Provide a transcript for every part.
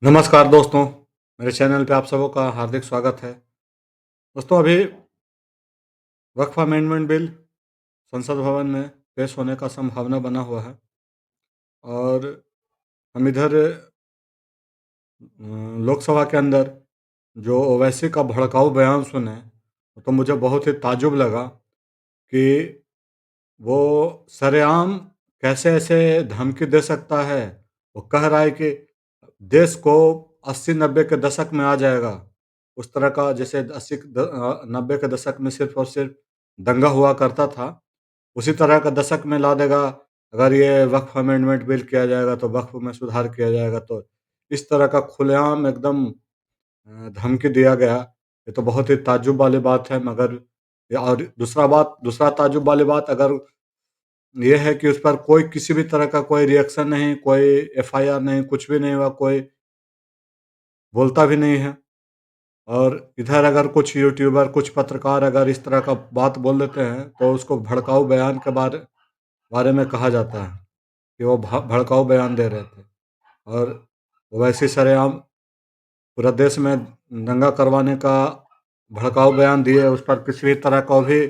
नमस्कार दोस्तों, मेरे चैनल पे आप सबों का हार्दिक स्वागत है। दोस्तों अभी वक्फ अमेंडमेंट बिल संसद भवन में पेश होने का संभावना बना हुआ है और हम इधर लोकसभा के अंदर जो ओवैसी का भड़काऊ बयान सुने, तो मुझे बहुत ही ताज्जुब लगा कि वो सरेआम कैसे ऐसे धमकी दे सकता है। वो कह रहा है कि देश को 80-90 के दशक में आ जाएगा। उस तरह का जैसे 90 के दशक में सिर्फ़ और सिर्फ़ दंगा हुआ करता था, उसी तरह का दशक में ला देगा। अगर ये वक्फ अमेंडमेंट बिल किया जाएगा तो वक्फ में सुधार किया जाएगा, तो इस तरह का खुलेआम एकदम धमकी दिया गया। ये तो बहुत ही ताज्जुब वाली बात है। मगर और दूसरा ताज्जुब वाली बात अगर ये है कि उस पर कोई किसी भी तरह का कोई रिएक्शन नहीं, कोई एफआईआर नहीं, कुछ भी नहीं हुआ, कोई बोलता भी नहीं है। और इधर अगर कुछ यूट्यूबर, कुछ पत्रकार अगर इस तरह का बात बोल देते हैं, तो उसको भड़काऊ बयान के बारे बारे में कहा जाता है कि वो भड़काऊ बयान दे रहे थे। और वैसे सरेआम पूरा देश में दंगा करवाने का भड़काऊ बयान दिए, उस पर किसी भी तरह का भी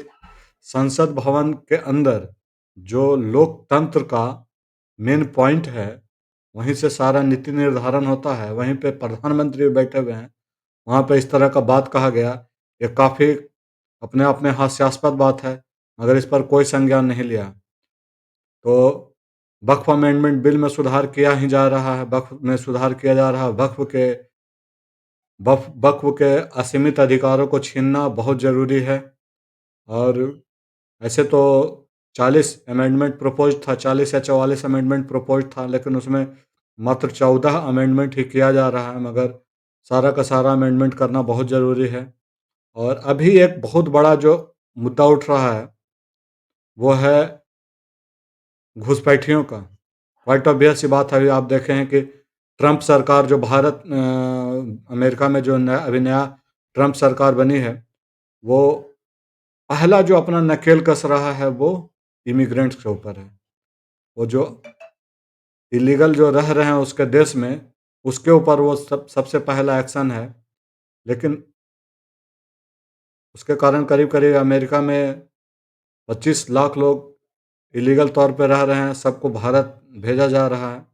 संसद भवन के अंदर जो लोकतंत्र का मेन पॉइंट है, वहीं से सारा नीति निर्धारण होता है, वहीं पे प्रधानमंत्री बैठे हुए हैं, वहाँ पे इस तरह का बात कहा गया। ये काफ़ी अपने आप में हास्यास्पद बात है, मगर इस पर कोई संज्ञान नहीं लिया। तो वक्फ अमेंडमेंट बिल में सुधार किया ही जा रहा है, वक्फ में सुधार किया जा रहा है। वक्फ के असीमित अधिकारों को छीनना बहुत ज़रूरी है। और ऐसे तो 40 अमेंडमेंट प्रपोज़ था, 40 या 44 अमेंडमेंट प्रपोज़ था, लेकिन उसमें मात्र 14 अमेंडमेंट ही किया जा रहा है, मगर सारा का सारा अमेंडमेंट करना बहुत ज़रूरी है। और अभी एक बहुत बड़ा जो मुद्दा उठ रहा है, वो है घुसपैठियों का। क्वाइट ऑब्वियस सी बात है, अभी आप देखे हैं कि ट्रंप सरकार जो अमेरिका में जो अभी नया ट्रंप सरकार बनी है, वो पहला जो अपना नकेल कस रहा है वो इमिग्रेंट्स के ऊपर है। वो जो इलीगल जो रह रहे हैं उसके देश में, उसके ऊपर वो सबसे पहला एक्शन है। लेकिन उसके कारण करीब-करीब अमेरिका में 25 लाख लोग इलीगल तौर पे रह रहे हैं, सबको भारत भेजा जा रहा है।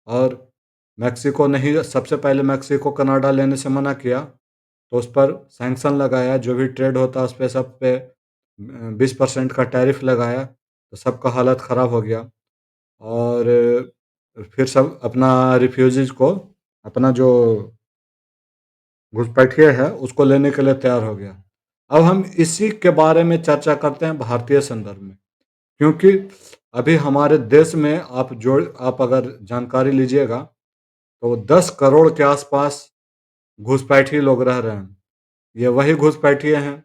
और मेक्सिको नहीं, सबसे पहले मेक्सिको कनाडा लेने से मना किया, तो उस पर सैंक्शन लगाया, जो भी ट्रेड होता है उस पे सब पे 20% का टैरिफ लगाया, तो सबका हालत ख़राब हो गया। और फिर सब अपना रिफ्यूजीज़ को, अपना जो घुसपैठिए है उसको लेने के लिए तैयार हो गया। अब हम इसी के बारे में चर्चा करते हैं भारतीय संदर्भ में, क्योंकि अभी हमारे देश में आप अगर जानकारी लीजिएगा, तो 10 करोड़ के आसपास घुसपैठी लोग रह रहे हैं। ये वही घुसपैठिए हैं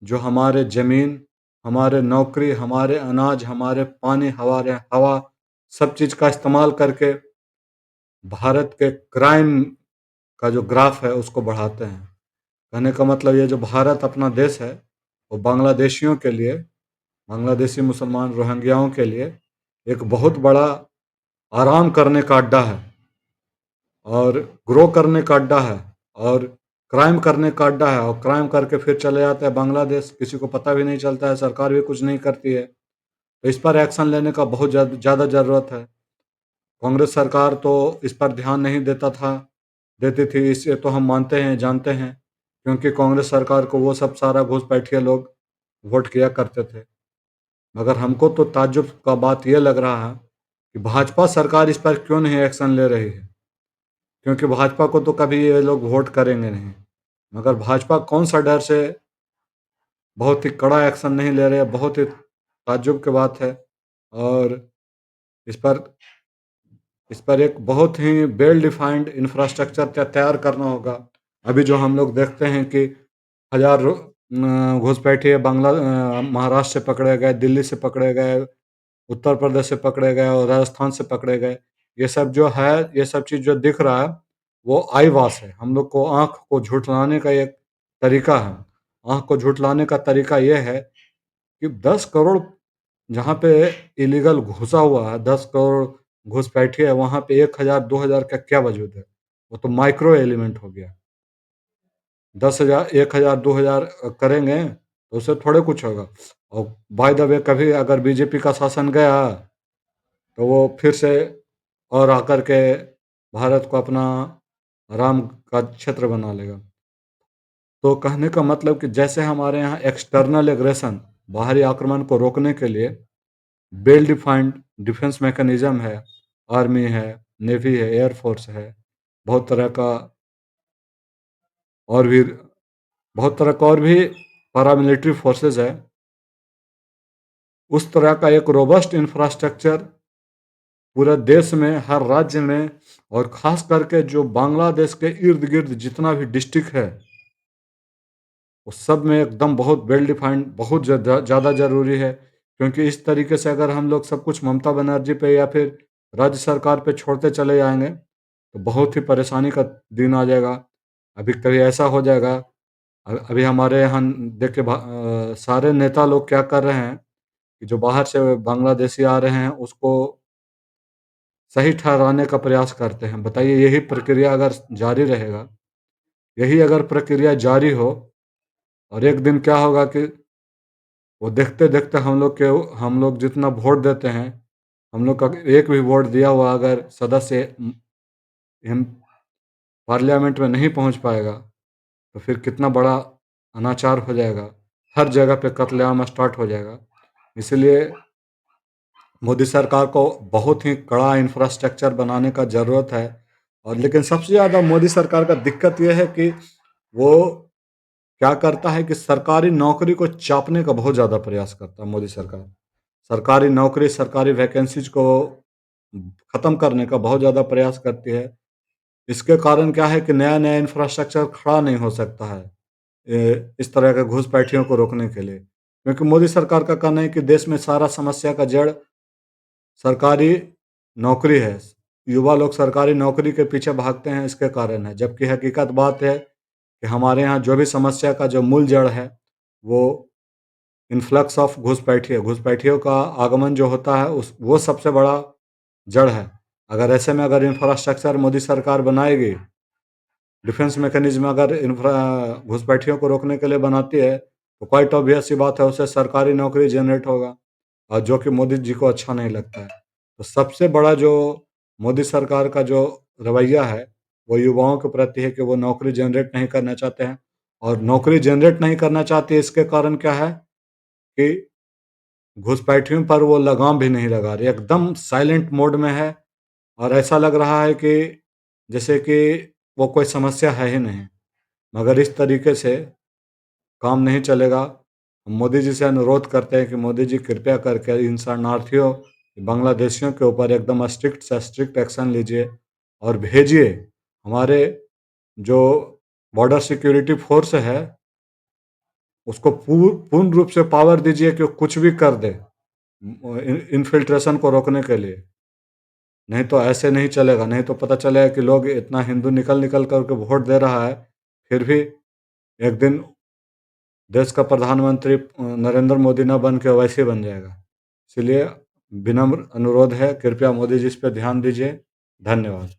जो हमारे ज़मीन, हमारे नौकरी, हमारे अनाज, हमारे पानी, हमारे हवा, सब चीज़ का इस्तेमाल करके भारत के क्राइम का जो ग्राफ है उसको बढ़ाते हैं। कहने का मतलब ये जो भारत अपना देश है, वो बांग्लादेशियों के लिए, बांग्लादेशी मुसलमान रोहिंग्याओं के लिए एक बहुत बड़ा आराम करने का अड्डा है और ग्रो करने का अड्डा है और क्राइम करने का अड्डा है। और क्राइम करके फिर चले जाते हैं बांग्लादेश, किसी को पता भी नहीं चलता है, सरकार भी कुछ नहीं करती है। तो इस पर एक्शन लेने का बहुत ज़्यादा ज़रूरत है। कांग्रेस सरकार तो इस पर ध्यान नहीं देती थी, इसे तो हम मानते हैं, जानते हैं, क्योंकि कांग्रेस सरकार को वो सब सारा घुसपैठिए लोग वोट किया करते थे। मगर हमको तो ताज्जुब का बात ये लग रहा है कि भाजपा सरकार इस पर क्यों नहीं एक्शन ले रही है, क्योंकि भाजपा को तो कभी ये लोग वोट करेंगे नहीं। मगर भाजपा कौन-सा डर से बहुत ही कड़ा एक्शन नहीं ले रहे हैं, बहुत ही ताज्जुब की बात है। और इस पर इस पर एक बहुत ही वेल डिफाइंड इंफ्रास्ट्रक्चर तैयार करना होगा। अभी जो हम लोग देखते हैं कि हज़ार घुसपैठिए महाराष्ट्र से पकड़े गए, दिल्ली से पकड़े गए, उत्तर प्रदेश से पकड़े गए और राजस्थान से पकड़े गए। ये सब जो है, ये सब चीज़ जो दिख रहा है, वो आई वॉश है। हम लोग को आँख को झुठलाने का एक तरीका है। आँख को झुठलाने का तरीका ये है कि 10 करोड़ जहाँ पे इलीगल घुसा हुआ है, 10 करोड़ घुसपैठिए है, वहाँ पे 1000 2000 का क्या वजूद है? वो तो माइक्रो एलिमेंट हो गया। 10,000, 1,000, 2,000 करेंगे तो उससे थोड़े कुछ होगा। और बाय द वे कभी अगर बीजेपी का शासन गया तो वो फिर से और आकर के भारत को अपना राम का क्षेत्र बना लेगा। तो कहने का मतलब कि जैसे हमारे यहाँ एक्सटर्नल एग्रेशन, बाहरी आक्रमण को रोकने के लिए वेल डिफाइंड डिफेंस मैकेनिज्म है, आर्मी है, नेवी है, एयर फोर्स है, बहुत तरह का और भी बहुत तरह का और भी पारामिलिट्री फोर्सेस है। उस तरह का एक रोबस्ट इंफ्रास्ट्रक्चर पूरे देश में, हर राज्य में, और ख़ास करके जो बांग्लादेश के इर्द-गिर्द जितना भी डिस्ट्रिक्ट है, उस सब में एकदम बहुत वेल डिफाइंड, बहुत ज़्यादा ज़रूरी है। क्योंकि इस तरीके से अगर हम लोग सब कुछ ममता बनर्जी पे या फिर राज्य सरकार पे छोड़ते चले जाएँगे, तो बहुत ही परेशानी का दिन आ जाएगा। अभी कभी ऐसा हो जाएगा, अभी हमारे यहाँ देखिए सारे नेता लोग क्या कर रहे हैं कि जो बाहर से बांग्लादेशी आ रहे हैं, उसको सही ठहराने का प्रयास करते हैं। बताइए, यही प्रक्रिया अगर जारी रहेगा, यही अगर प्रक्रिया जारी हो, और एक दिन क्या होगा कि वो देखते-देखते हम लोग जितना वोट देते हैं, हम लोग का एक भी वोट दिया हुआ अगर सदस्य हम पार्लियामेंट में नहीं पहुँच पाएगा, तो फिर कितना बड़ा अनाचार हो जाएगा। हर जगह पे कत्लेआम स्टार्ट हो जाएगा। इसलिए मोदी सरकार को बहुत ही कड़ा इंफ्रास्ट्रक्चर बनाने का ज़रूरत है। और लेकिन सबसे ज़्यादा मोदी सरकार का दिक्कत ये है कि वो क्या करता है कि सरकारी नौकरी को चापने का बहुत ज़्यादा प्रयास करता है मोदी सरकार। सरकारी नौकरी, सरकारी वैकेंसीज़ को ख़त्म करने का बहुत ज़्यादा प्रयास करती है। इसके कारण क्या है कि नया-नया इंफ्रास्ट्रक्चर खड़ा नहीं हो सकता है इस तरह के घुसपैठियों को रोकने के लिए। क्योंकि मोदी सरकार का कहना है कि देश में सारा समस्या का जड़ सरकारी नौकरी है। युवा लोग सरकारी नौकरी के पीछे भागते हैं, इसके कारण है। जबकि हकीकत बात है कि हमारे यहाँ जो भी समस्या का जो मूल जड़ है, वो इन्फ्लक्स ऑफ घुसपैठिए, घुसपैठियों का आगमन जो होता है, उस वो सबसे बड़ा जड़ है। अगर ऐसे में अगर इंफ्रास्ट्रक्चर मोदी सरकार बनाएगी, डिफेंस मैकेनिज्म अगर इंफ्रा घुसपैठियों को रोकने के लिए बनाती है, तो क्वाइट ऑब्वियस सी बात है, उससे सरकारी नौकरी जनरेट होगा, और जो कि मोदी जी को अच्छा नहीं लगता है। तो सबसे बड़ा जो मोदी सरकार का जो रवैया है, वो युवाओं के प्रति है कि वो नौकरी जनरेट नहीं करना चाहते हैं। और नौकरी जनरेट नहीं करना चाहते, इसके कारण क्या है कि घुसपैठियों पर वो लगाम भी नहीं लगा रही, एकदम साइलेंट मोड में है। और ऐसा लग रहा है कि जैसे कि वो कोई समस्या है ही नहीं। मगर इस तरीके से काम नहीं चलेगा। हम मोदी जी से अनुरोध करते हैं कि मोदी जी कृपया करके इन शरणार्थियों, बांग्लादेशियों के ऊपर एकदम स्ट्रिक्ट से स्ट्रिक्ट एक्शन लीजिए, और भेजिए। हमारे जो बॉर्डर सिक्योरिटी फोर्स है, उसको पूर्ण रूप से पावर दीजिए कि वो कुछ भी कर दे इन्फिल्ट्रेशन को रोकने के लिए। नहीं तो ऐसे नहीं चलेगा। नहीं तो पता चलेगा कि लोग इतना हिंदू निकल निकल करके वोट दे रहा है, फिर भी एक दिन देश का प्रधानमंत्री नरेंद्र मोदी न बन के वैसे बन जाएगा। इसलिए विनम्र अनुरोध है, कृपया मोदी जी इस पे ध्यान दीजिए। धन्यवाद।